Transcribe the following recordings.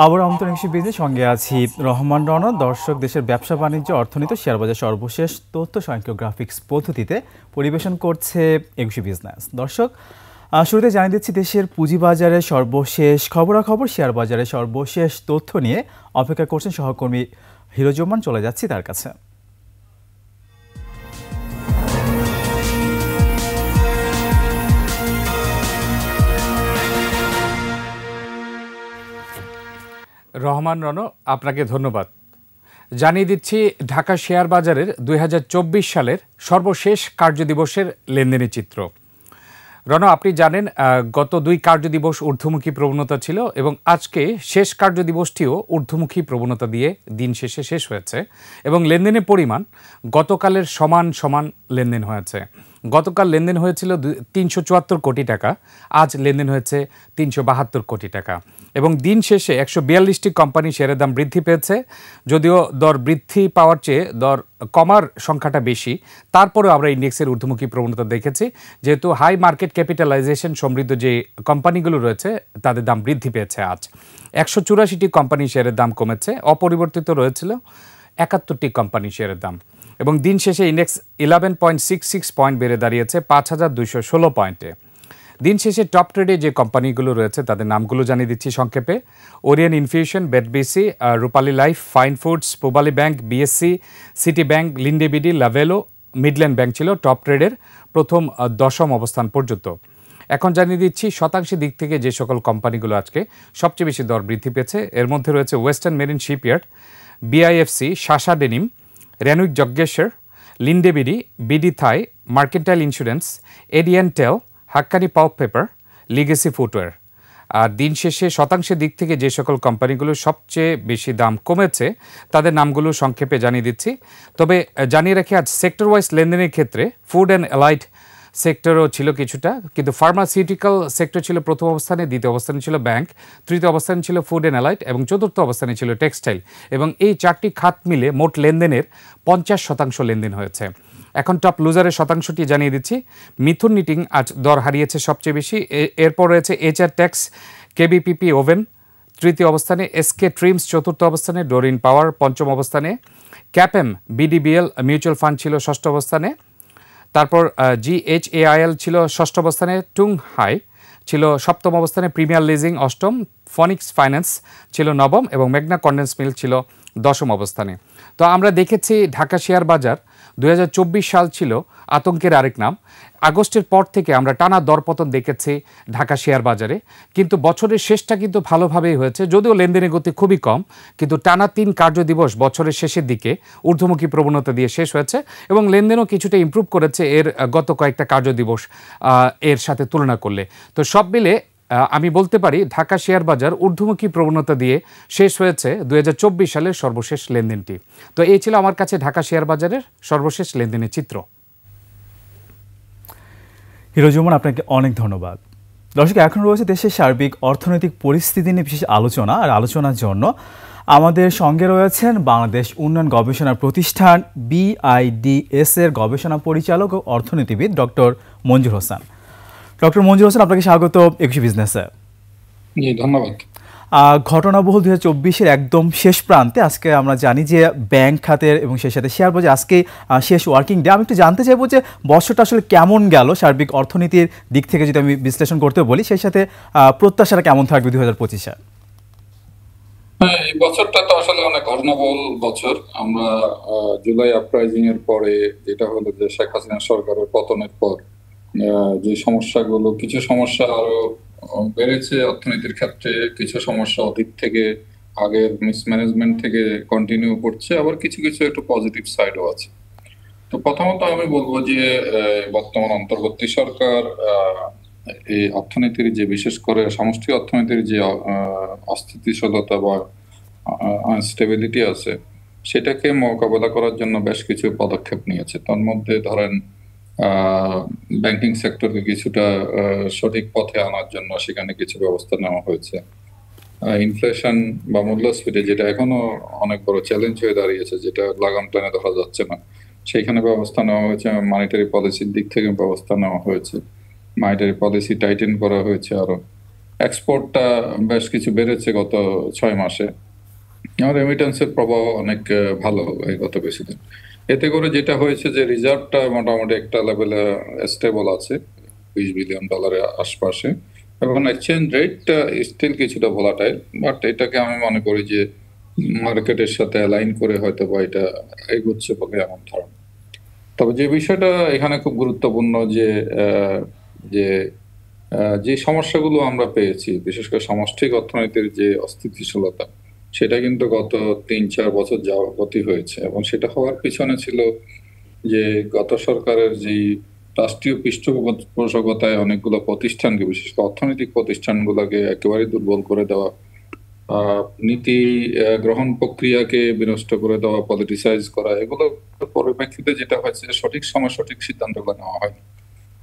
আবার অন্তর্নিহিত বিজনেস সঙ্গে আছি রহমান রওনা। দর্শক, দেশের ব্যবসা বাণিজ্য, অর্থনীতি, শেয়ারবাজার সর্বশেষ তথ্য স্বয়ংক্রিয় গ্রাফিক্স পদ্ধতিতে পরিবেশন করছে একুশে বিজনেস। দর্শক, শুরুতে জানিয়ে দিচ্ছি দেশের পুঁজিবাজারের সর্বশেষ খবরাখবর, শেয়ার বাজারের সর্বশেষ তথ্য নিয়ে অপেক্ষা করছেন সহকর্মী হিরোজমান। চলে যাচ্ছি তার কাছে। রহমান রণ, আপনাকে ধন্যবাদ। জানিয়ে দিচ্ছি ঢাকা শেয়ার বাজারের 2024 সালের সর্বশেষ কার্যদিবসের লেনদেনের চিত্র। রণ, আপনি জানেন গত 2 কার্যদিবস ঊর্ধ্বমুখী প্রবণতা ছিল এবং আজকে শেষ কার্যদিবসটিও ঊর্ধ্বমুখী প্রবণতা দিয়ে দিন শেষে শেষ হয়েছে এবং লেনদেনের পরিমাণ গতকালের সমান সমান লেনদেন হয়েছে। গতকাল লেনদেন হয়েছিল 374 কোটি টাকা, আজ লেনদেন হয়েছে 372 কোটি টাকা এবং দিন শেষে 142টি কোম্পানি শেয়ারের দাম বৃদ্ধি পেয়েছে। যদিও দর বৃদ্ধি পাওয়ার চেয়ে দর কমার সংখ্যাটা বেশি, তারপরেও আমরা ইন্ডেক্সের ঊর্ধ্বমুখী প্রবণতা দেখেছি, যেহেতু হাই মার্কেট ক্যাপিটালাইজেশন সমৃদ্ধ যে কোম্পানিগুলো রয়েছে তাদের দাম বৃদ্ধি পেয়েছে। আজ 184টি কোম্পানি শেয়ারের দাম কমেছে, অপরিবর্তিত রয়েছিল 71টি কোম্পানি শেয়ারের দাম এবং দিন শেষে ইন্ডেক্স 11.66 পয়েন্ট বেড়ে দাঁড়িয়েছে 5216 পয়েন্টে। দিন শেষে টপ ট্রেডে যে কোম্পানিগুলো রয়েছে তাদের নামগুলো জানিয়ে দিচ্ছি সংক্ষেপে। ওরিয়ন ইনফিউশন, বেটবিসি, Rupali life, fine foods, Pubali bank, BSC, city bank, Linde BD, Lovello, Midland bank ছিল টপ ট্রেডের প্রথম 10ম অবস্থান পর্যন্ত। এখন জানিয়ে দিচ্ছি শতাংশের দিক থেকে যে সকল কোম্পানিগুলো আজকে সবচেয়ে বেশি দর বৃদ্ধি পেয়েছে। এর মধ্যে রয়েছে western marine shipyard, BIFC, Shasha denim, Renwick Jajneswar, Linde BD, BD Thai, mercantile insurance, ADNTel, Hakkani pulp paper, legacy footwear. আর দিন শেষে শতাংশের দিক থেকে যে সকল কোম্পানিগুলো সবচেয়ে বেশি দাম কমেছে তাদের নামগুলো সংক্ষেপে জানিয়ে দিচ্ছি। তবে জানিয়ে রাখি আজ সেক্টর ওয়াইজ লেনদেনের ক্ষেত্রে ফুড অ্যান্ড অ্যালাইড সেক্টরও ছিল কিছুটা, কিন্তু ফার্মাসিউটিক্যাল সেক্টর ছিল প্রথম অবস্থানে, দ্বিতীয় অবস্থানে ছিল ব্যাংক, তৃতীয় অবস্থানে ছিল ফুড অ্যান্ড অ্যালাইড এবং চতুর্থ অবস্থানে ছিল টেক্সটাইল এবং এই 4টি খাত মিলে মোট লেনদেনের 50% লেনদেন হয়েছে। এখন টপ লুজারের শতাংশটি জানিয়ে দিচ্ছি। মিথুন নিটিং আজ দর হারিয়েছে সবচেয়ে বেশি, এরপর রয়েছে এইচআর ট্যাক্স, কেবিপিপি ওভেন তৃতীয় অবস্থানে, এসকে ট্রিমস চতুর্থ অবস্থানে, ডোরিন পাওয়ার পঞ্চম অবস্থানে, ক্যাপএম বিডিবিএল মিউচুয়াল ফান্ড ছিল ষষ্ঠ অবস্থানে, তারপর জিএইচএআইএল ছিল ষষ্ঠ অবস্থানে, টুং হাই ছিল সপ্তম অবস্থানে, প্রিমিয়ার লিজিং অষ্টম, ফনিক্স ফাইন্যান্স ছিল নবম এবং মেঘনা কন্ডেন্স মিল ছিল 10ম অবস্থানে। তো আমরা দেখেছি ঢাকা শেয়ার বাজার 2024 সাল ছিল আতঙ্কের আরেক নাম। আগস্টের পর থেকে আমরা টানা দরপতন দেখেছি ঢাকা শেয়ার বাজারে, কিন্তু বছরের শেষটা কিন্তু ভালোভাবেই হয়েছে, যদিও লেনদেনের গতি খুবই কম, কিন্তু টানা 3 কার্যদিবস বছরের শেষের দিকে ঊর্ধ্বমুখী প্রবণতা দিয়ে শেষ হয়েছে এবং লেনদেনও কিছুটা ইমপ্রুভ করেছে এর গত কয়েকটা কার্যদিবস এর সাথে তুলনা করলে। তো সব মিলে আমি বলতে পারি ঢাকা শেয়ার বাজার ঊর্ধ্বমুখী প্রবণতা দিয়ে শেষ হয়েছে 2024 সালের সর্বশেষ লেনদেনটি। তো এই ছিল আমার কাছে ঢাকা শেয়ার বাজারের সর্বশেষ লেনদেনের চিত্র। হিরোজমান, আপনাকে অনেক ধন্যবাদ। দর্শক, এখন রয়েছে দেশের সার্বিক অর্থনৈতিক পরিস্থিতি নিয়ে বিশেষ আলোচনা, আর আলোচনার জন্য আমাদের সঙ্গে রয়েছেন বাংলাদেশ উন্নয়ন গবেষণা প্রতিষ্ঠান BIDS এর গবেষণা পরিচালক ও অর্থনীতিবিদ ডক্টর মঞ্জুর হোসেন। ডক্টর মঞ্জুর হোসেন, আপনাকে স্বাগত একুশে বিজনেসে। ধন্যবাদ। ঘটনাবহুল 2024-এর একদম শেষ প্রান্তে আজকে আমরা জানি যে ব্যাংক খাতের এবং সেই সাথে শেয়ার বাজার আজকে শেষ ওয়ার্কিং ডে। আমি একটু জানতে চাইবো যে বছরটা আসলে কেমন গেল সার্বিক অর্থনীতির দিক থেকে, যদি আমি বিশ্লেষণ করতে বলি, সেই সাথে প্রত্যাশাটা কেমন থাকবে 2025-এ? হ্যাঁ, এই বছরটা তো আসলে অনেক ঘটনাবহুল বছর। আমরা জুলাই আপরাইজিং এর পরে যেটা হলো যে শেখ হাসিনা সরকারের পতনের পর যে সমস্যাগুলো, কিছু সমস্যা আরো বেড়েছে অর্থনীতির ক্ষেত্রে, কিছু সমস্যা অতীত থেকে আগের মিসম্যানেজমেন্ট থেকে কন্টিনিউ করছে, আবার কিছু কিছু একটু পজিটিভ সাইডও আছে। তো প্রথমত আমি বলবো যে বর্তমান অন্তর্বর্তী সরকার এই অর্থনীতির যে, বিশেষ করে সমষ্টি অর্থনীতির যে অস্থিতিশীলতা বা আনস্টেবিলিটি আছে, সেটাকে মোকাবেলা করার জন্য বেশ কিছু পদক্ষেপ নিয়েছে। তার মধ্যে ধরেন ব্যাংকিং সেক্টরকে কিছুটা সঠিক পথে আনার জন্য সেখানে কিছু ব্যবস্থা নেওয়া হয়েছে। ইনফ্লেশন বা মূল্যস্ফীতি, যেটা এখনো অনেক বড় চ্যালেঞ্জ হয়ে দাঁড়িয়েছে, যেটা লাগাম টেনে ধরা যাচ্ছে না, সেইখানে ব্যবস্থা নেওয়া হয়েছে। মনিটারি পলিসির দিক থেকে ব্যবস্থা নেওয়া হয়েছে, মনিটারি পলিসি টাইটেন করা হয়েছে আরো। এক্সপোর্টটা বেশ কিছু বেড়েছে গত 6 মাসে। আর রেমিটেন্সের প্রবাহ অনেক ভালো এই গত কিছুদিন। এতে করে যেটা হয়েছে যে রিজার্ভটা মোটামুটি একটা লেভেলে স্টেবল আছে, $20 বিলিয়ন আশপাশে, এবং এক্সচেঞ্জ রেটটা স্টিল কিছুটা ভোলাটাইল, বাট এটাকে আমি মনে করি যে মার্কেটের সাথে অ্যালাইন করে হয়তো বা এটা এগোচ্ছে বলে আমার ধারণা। তবে যে বিষয়টা এখানে খুব গুরুত্বপূর্ণ যে যে যে সমস্যাগুলো আমরা পেয়েছি, বিশেষ করে সামষ্টিক অর্থনীতির যে অস্থিতিশীলতা, সেটা কিন্তু গত 3-4 বছর যাবতই হয়েছে, এবং সেটা হওয়ার পিছনে ছিল যে গত সরকারের যেই রাষ্ট্রীয় পৃষ্ঠপোষকতায় অনেকগুলো প্রতিষ্ঠানকে, বিশেষ করে অর্থনৈতিক প্রতিষ্ঠানগুলোকে একেবারে দুর্বল করে দেওয়া, নীতি গ্রহণ প্রক্রিয়াকে বিনষ্ট করে দেওয়া, পলিটিসাইজ করা, এগুলো পরিপ্রেক্ষিতে যেটা হয়েছে সঠিক সময় সঠিক সিদ্ধান্তগুলো নেওয়া হয়নি।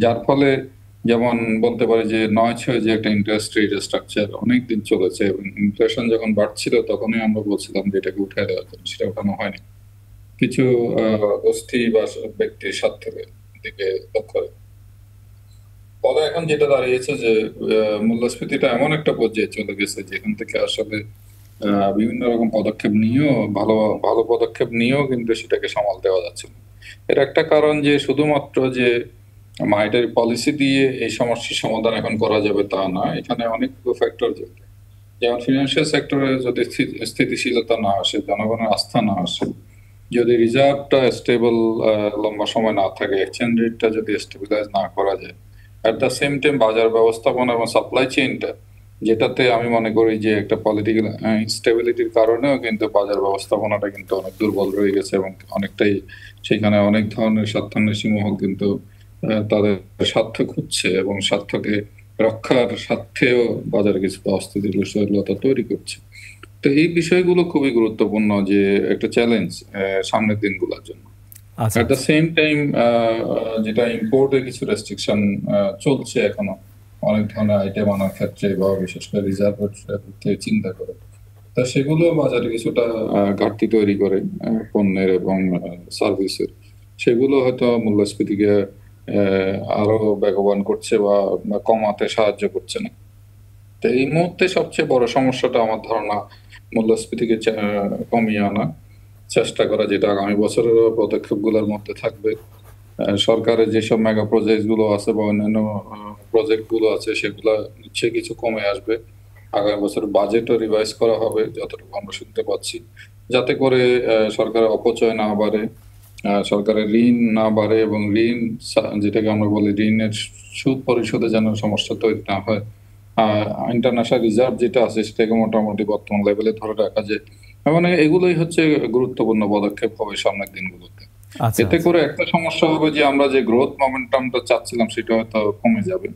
যার ফলে যেমন বলতে পারি যে 9-6 যে একটা ইন্টারেস্ট রেট স্ট্রাকচার অনেকদিন চলেছে, এবং ইনফ্লেশন যখন বাড়ছিল তখনই আমরা বলছিলাম যে এটাকে উঠে দেওয়ার জন্য, সেটা উঠানো হয়নি কিছু গোষ্ঠী বা ব্যক্তির স্বার্থের দিকে লক্ষ্য রেখে। ফলে এখন যেটা দাঁড়িয়েছে যে মূল্যস্ফীতিটা এমন একটা পর্যায়ে চলে গেছে যেখান থেকে আসলে বিভিন্ন রকম পদক্ষেপ নিয়েও, ভালো ভালো পদক্ষেপ নিয়েও কিন্তু সেটাকে সামাল দেওয়া যাচ্ছে না। এর একটা কারণ যে শুধুমাত্র যে মনিটারি পলিসি দিয়ে এই সমস্যার সমাধান এখন করা যাবে তা না, এখানে অনেকগুলো ফ্যাক্টর জড়িত। যেমন ফিনান্সিয়াল সেক্টরে যদি স্থিতিশীলতা না আসে, জনগণের আস্থা না আসে, যদি রিজার্ভটা স্টেবল লম্বা সময় না থাকে, এক্সচেঞ্জ রেটটা যদি স্টেবিলাইজ না করা যায়, অ্যাট দ্য সেম টাইম বাজার ব্যবস্থাপনা এবং সাপ্লাই চেইনটা, যেটাতে আমি মনে করি যে একটা পলিটিক্যাল ইনস্টেবিলিটির কারণেও কিন্তু বাজার ব্যবস্থাপনাটা কিন্তু অনেক দুর্বল রয়ে গেছে, এবং অনেকটাই সেখানে অনেক ধরনের স্বার্থান্বেষী মহল কিন্তু তাদের স্বার্থ খুঁজছে, এবং স্বার্থকে রক্ষার স্বার্থেও বাজারে কিছু অস্থিতিশীলতা তৈরি করছে। তো এই বিষয়গুলো খুবই গুরুত্বপূর্ণ, যে একটা চ্যালেঞ্জ সামনের দিনগুলোর জন্য। আচ্ছা এট দ্য সেম টাইম যেটা ইম্পোর্টের কিছু রেস্ট্রিকশন চলছে এখনো অনেক ধরনের আইটেম আনার ক্ষেত্রে, বা বিশেষ করে রিজার্ভের থেকে চিন্তা করে, তা সেগুলো বাজারে কিছুটা ঘাটতি তৈরি করে পণ্যের এবং সার্ভিসের। সেগুলো হয়তো মূল্যস্ফীতিকে আরো বেগবান করছে বা কমাতে সাহায্য করছে না। তো এই মুহূর্তে সবচেয়ে বড় সমস্যাটা আমার ধারণা মূল্যস্ফীতিকে কমিয়ে আনা, চেষ্টা করা, যেটা আগামী বছরের পদক্ষেপগুলোর মধ্যে থাকবে। সরকারের যেসব মেগা প্রজেক্ট গুলো আছে বা অন্যান্য প্রজেক্ট গুলো আছে, সেগুলো নিশ্চয়ই কিছু কমে আসবে। আগামী বছর বাজেটও রিভাইজ করা হবে যতটুকু আমরা শুনতে পাচ্ছি, যাতে করে সরকারের অপচয় না বাড়ে, সরকারের ঋণ না বাড়ে, এবং ঋণ যেটাকে আমরা বলি ঋণের সুদ পরিশোধে যেন সমস্যা তৈরি না হয়। ইন্টারন্যাশনাল রিজার্ভ যেটা আছে সেটাকে মোটামুটি বর্তমান লেভেলে ধরে রাখা যায়। মানে এগুলোই হচ্ছে গুরুত্বপূর্ণ পদক্ষেপ হবে সামনের দিনগুলোতে। আচ্ছা এতে করে একটা সমস্যা হবে যে আমরা যে গ্রোথ মোমেন্টামটা চাচ্ছিলাম সেটা হয়তো কমে যাবে,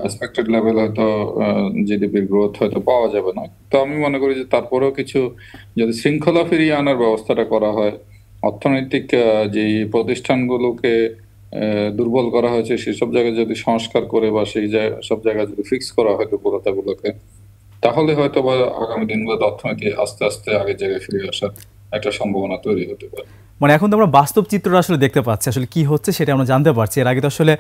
এক্সপেক্টেড লেভেল হয়তো জিডিপির গ্রোথ হয়তো পাওয়া যাবে না। তো আমি মনে করি যে তারপরেও কিছু যদি শৃঙ্খলা ফিরিয়ে আনার ব্যবস্থাটা করা হয়, অর্থনৈতিক যে প্রতিষ্ঠানগুলোকে দুর্বল করা হয়েছে সেসব জায়গায় যদি সংস্কার করে, বা সেই সব জায়গায় যদি ফিক্স করা হয় দুর্বলতাগুলোকে, তাহলে হয়তো বা আগামী দিনগুলোতে অর্থনীতি আস্তে আস্তে আগের জায়গায় ফিরে আসার একটা সম্ভাবনা তৈরি হতে পারে। মানে এখন তো আমরা বাস্তব চিত্রটা আসলে দেখতে পাচ্ছি, আসলে কি হচ্ছে সেটা আমরা জানতে পারছি। এর আগে তো আসলে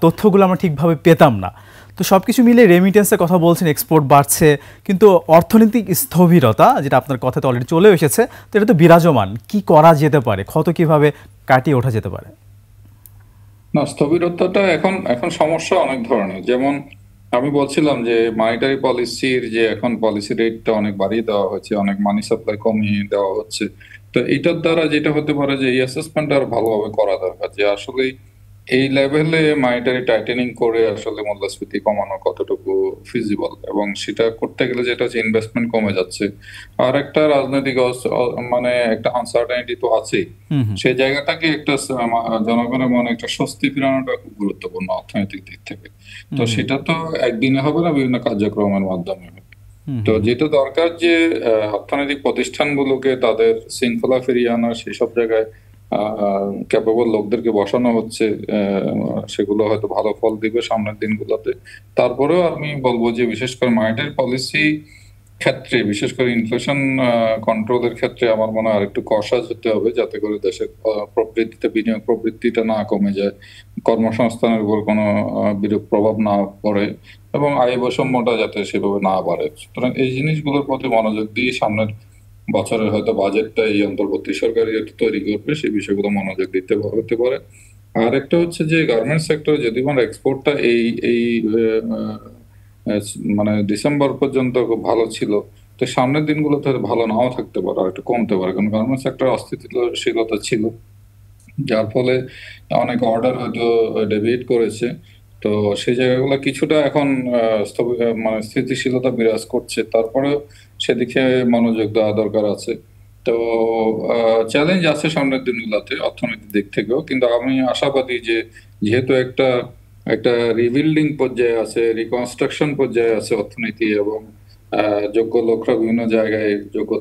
তথ্যগুলো আমরা ঠিকভাবে পেতাম না। তো সব কিছু মিলে রেমিটেন্সের কথা বলছেন, এক্সপোর্ট বাড়ছে, কিন্তু অর্থনৈতিক স্থবিরতা যেটা আপনার কথাতে অলরেডি চলে এসেছে, তো এটা তো বিরাজমান। কি করা যেতে পারে, ক্ষত কিভাবে কাটিয়ে ওঠা যেতে পারে? না, স্থবিরতাটা এখন এখন সমস্যা অনেক ধরনের। যেমন আমি বলছিলাম যে মনিটারি পলিসির যে এখন পলিসি রেটটা অনেক বাড়িয়ে দেওয়া হচ্ছে, অনেক মানি সাপ্লাই কমিয়ে দেওয়া হচ্ছে। তো এটার দ্বারা যেটা হতে পারে যে এই অ্যাসেসমেন্ট আরো ভালোভাবে করা দরকার, যে আসলে এই লেভেলে মনিটারি টাইটেনিং করে আসলে মূল্যস্ফীতি কমানো কতটুকু ফিজিবল, এবং সেটা করতে গেলে যেটা হচ্ছে ইনভেস্টমেন্ট কমে যাচ্ছে। আর একটা রাজনৈতিক মানে একটা আনসার্টেনিটি তো আছেই। সেই জায়গাটাকে একটা জনগণের মনে একটা স্বস্তি ফেরানোটা খুব গুরুত্বপূর্ণ অর্থনৈতিক দিক থেকে। তো সেটা তো একদিনে হবে না, বিভিন্ন কার্যক্রমের মাধ্যমে হবে। তো যেটা দরকার যে অর্থনৈতিক প্রতিষ্ঠানগুলোকে তাদের শৃঙ্খলা ফিরিয়ে আনা, সেসব জায়গায় ক্যাপেবল লোকদেরকে বসানো হচ্ছে, সেগুলো হয়তো ভালো ফল দিবে সামনের দিনগুলোতে। তারপরেও আমি বলবো যে বিশেষ করে মনিটারি পলিসি ক্ষেত্রে, বিশেষ করে ইনফ্লেশন কন্ট্রোলের ক্ষেত্রে আমার মনে হয় আরেকটু কশাস হতে হবে, যাতে করে দেশের প্রবৃদ্ধিতে, বিনিয়োগ প্রবৃদ্ধিটা না কমে যায়, কর্মসংস্থানের উপর কোনো বিরূপ প্রভাব না পড়ে, এবং আয় বৈষম্যটা যাতে সেভাবে না বাড়ে। সুতরাং এই জিনিসগুলোর প্রতি মনোযোগ দিয়ে সামনের বছরের হয়তো বাজেটটা এই অন্তর্বর্তী সরকার যেহেতু তৈরি করবে, সেই বিষয়গুলো মনোযোগ দিতে হতে পারে। আর একটা হচ্ছে যে গার্মেন্টস সেক্টরে যদি মানে এক্সপোর্টটা এই এই মানে ডিসেম্বর পর্যন্ত খুব ভালো ছিল, তো সামনের দিনগুলোতে হয়তো ভালো নাও থাকতে পারে, আর একটু কমতে পারে, কারণ গার্মেন্টস সেক্টরে অস্থিতিশীলতা ছিল, যার ফলে অনেক অর্ডার হয়তো ডেবিট করেছে। তো সেই জায়গাগুলো কিছুটা এখন মানে স্থিতিশীলতা বিরাজ করছে, তারপরেও সেদিকে মনোযোগ দেওয়া দরকার আছে। তো চ্যালেঞ্জ আছে সামনের দিনগুলোতে অর্থনৈতিক দিক থেকেও, কিন্তু আমি আশাবাদী যে যেহেতু একটা একটা রিবিল্ডিং পর্যায়ে আছে, রিকনস্ট্রাকশন পর্যায়ে আছে অর্থনীতি, এবং যোগ্য লোকরা বিভিন্ন জায়গায় যোগ্য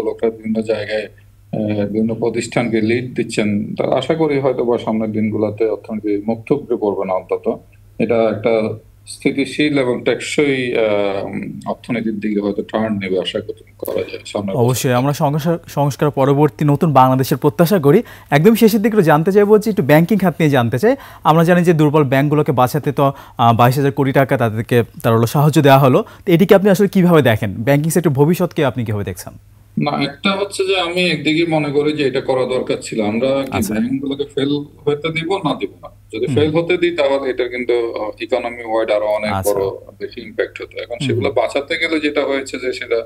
লোকরা বিভিন্ন জায়গায় বিভিন্ন প্রতিষ্ঠানকে লিড দিচ্ছেন, তা আশা করি হয়তো বা সামনের দিনগুলোতে অর্থনীতি মুখ থুবড়ে পড়বে না, অন্তত এটা একটা স্থিতিশীল এবং টেকসই অর্থনীতির দিকে হয়তো টার্ন নেবে আশা করা যায় সামনের অবশ্যই বছর। আমরা সংস্কার পরবর্তী নতুন বাংলাদেশের প্রত্যাশা করি। একদম শেষের দিকে একটু জানতে চাইবো যে একটু ব্যাংকিং খাত নিয়ে জানতে চাই। আমরা জানি যে দুর্বল ব্যাংকগুলোকে বাঁচাতে তো 22,000 কোটি টাকা তাদেরকে হলো সাহায্য দেওয়া হলো। তো এটিকে আপনি আসলে কিভাবে দেখেন? ব্যাংকিং সেক্টর ভবিষ্যৎকে আপনি কিভাবে দেখছেন? না, একটা হচ্ছে যে আমি একদিকে মনে করি যে এটা করা দরকার ছিল। আমরা কি আচ্ছা। ব্যাংকগুলোকে ফেল হতে দিব না দিব না? যদি ফেল হতে দিই তাহলে এটা কিন্তু ইকোনমি ওয়াইড আরো অনেক আচ্ছা। বড় বেশি ইম্প্যাক্ট হতো। এখন সেগুলো বাঁচাতে গেলে যেটা হয়েছে যে সেটা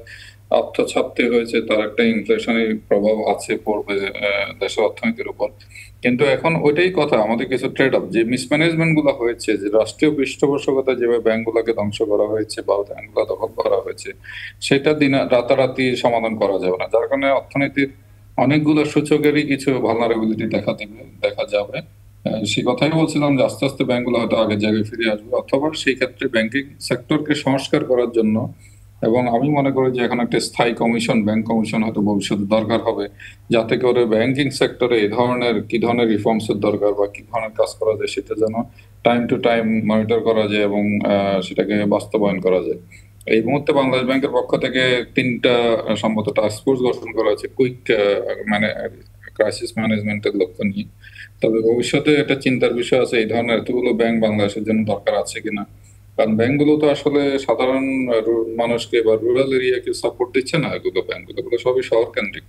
অর্থ ছাপতে হয়েছে, তার একটা ইনফ্লেশনারি প্রভাব আছে পড়বে দেশের অর্থনীতির উপর। কিন্তু এখন ওইটাই কথা, আমাদের কিছু ট্রেড অফ, যে মিসম্যানেজমেন্ট গুলো হয়েছে, যে রাষ্ট্রীয় পৃষ্ঠপোষকতা যেভাবে ব্যাংকগুলোকে ধ্বংস করা হয়েছে বা ব্যাংকগুলো দখল করা হয়েছে, সেটা রাতারাতি সমাধান করা যাবে না, যার কারণে অর্থনীতির অনেকগুলো সূচকেরই কিছু ভালনারেবিলিটি দেখা যাবে। সে কথাই বলছিলাম যে আস্তে আস্তে ব্যাংকগুলো হয়তো আগের জায়গায় ফিরে আসবে, অথবা সেই ক্ষেত্রে ব্যাংকিং সেক্টরকে সংস্কার করার জন্য, এবং আমি মনে করি যে এখন একটা স্থায়ী কমিশন, ব্যাংক কমিশন হয়তো ভবিষ্যতে দরকার হবে, যাতে করে ব্যাংকিং সেক্টরে এই ধরনের কি ধরনের রিফর্মস এর দরকার বা কি ধরনের কাজ করা যায় সেটা যেন টাইম টু টাইম মনিটর করা যায় এবং সেটাকে বাস্তবায়ন করা যায়। এই মুহূর্তে বাংলাদেশ ব্যাংকের পক্ষ থেকে 3টা সম্ভবত টাস্ক ফোর্স গঠন করা হয়েছে কুইক মানে ক্রাইসিস ম্যানেজমেন্টের লক্ষ্য নিয়ে। তবে ভবিষ্যতে এটা চিন্তার বিষয় আছে, এই ধরনের এতগুলো ব্যাংক বাংলাদেশের জন্য দরকার আছে কিনা, কারণ ব্যাংকগুলো তো আসলে সাধারণ মানুষকে বা রুরাল এরিয়াকে সাপোর্ট দিচ্ছে না। ব্যাংকগুলো সবই শহর কেন্দ্রিক,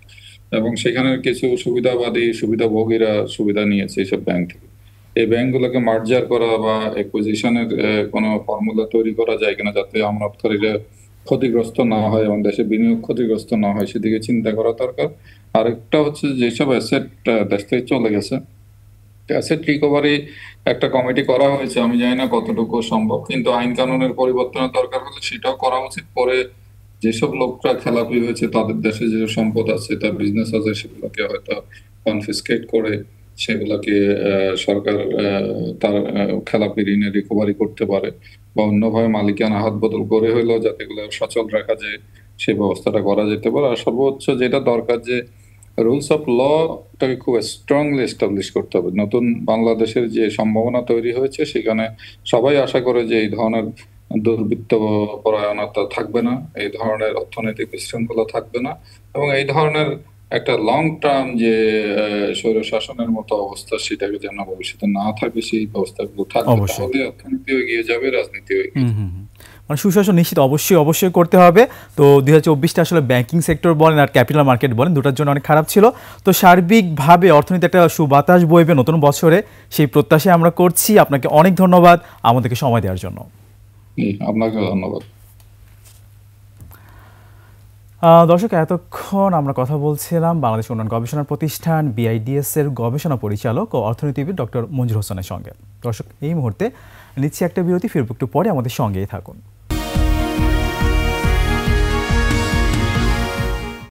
এবং সেখানে কিছু সুবিধাভোগীরা সুবিধা নিয়েছে এইসব ব্যাংক থেকে। এই ব্যাংকগুলোকে মার্জার করা বা একুইজিশনের কোনো ফর্মুলা তৈরি করা যায় কিনা, যাতে আমদানিকারীরা ক্ষতিগ্রস্ত না হয় এবং দেশে বিনিয়োগ ক্ষতিগ্রস্ত না হয়, সেদিকে চিন্তা করা দরকার। আরেকটা হচ্ছে যেসব অ্যাসেট দেশ থেকে চলে গেছে, অ্যাসেট রিকভারি একটা কমিটি করা হয়েছে, আমি জানি না কতটুকু সম্ভব, কিন্তু আইন কানুনের পরিবর্তনের দরকার হলে সেটাও করা উচিত। পরে যেসব লোকরা খেলাপি হয়েছে, তাদের দেশে যে সম্পদ আছে, তার বিজনেস আছে, সেগুলোকে হয়তো কনফিসকেট করে সেগুলোকে সরকার তার খেলাপি ঋণের রিকভারি করতে পারে, বা অন্যভাবে মালিকানা হাত বদল করে হলেও যাতে এগুলো সচল রাখা যায় সেই ব্যবস্থাটা করা যেতে পারে। আর সর্বোচ্চ যেটা দরকার, যে রুলস অফ লটাকে খুব স্ট্রংলি এস্টাবলিশ করতে হবে। নতুন বাংলাদেশের যে সম্ভাবনা তৈরি হয়েছে, সেখানে সবাই আশা করে যে এই ধরনের দুর্বৃত্ত পরায়ণতা থাকবে না, এই ধরনের অর্থনৈতিক বিশৃঙ্খলা থাকবে না, এবং এই ধরনের একটা লং টার্ম যে স্বৈর শাসনের মতো অবস্থা, সেটাকে যেন ভবিষ্যতে না থাকে, সেই ব্যবস্থাগুলো থাকবে, অবশ্যই। তাহলে অর্থনীতিও এগিয়ে যাবে, রাজনীতিও এগিয়ে যাবে। মানে সুশাসন নিশ্চিত অবশ্যই করতে হবে। তো 2024টা আসলে ব্যাংকিং সেক্টর বলেন আর ক্যাপিটাল মার্কেট বলেন, দুটার জন্য অনেক খারাপ ছিল। তো সার্বিকভাবে অর্থনীতি একটা সুবাতাস বইবে নতুন বছরে, সেই প্রত্যাশায় আমরা করছি। আপনাকে অনেক ধন্যবাদ আমাদেরকে সময় দেওয়ার জন্য। আপনাকে ধন্যবাদ। দর্শক, এতক্ষণ আমরা কথা বলছিলাম বাংলাদেশ উন্নয়ন গবেষণা প্রতিষ্ঠান BIDS এর গবেষণা পরিচালক ও অর্থনীতিবিদ ডক্টর মঞ্জুর হোসেনের সঙ্গে। দর্শক, এই মুহূর্তে নিচ্ছি একটা বিরতি, ফিরব একটু পরে, আমাদের সঙ্গেই থাকুন।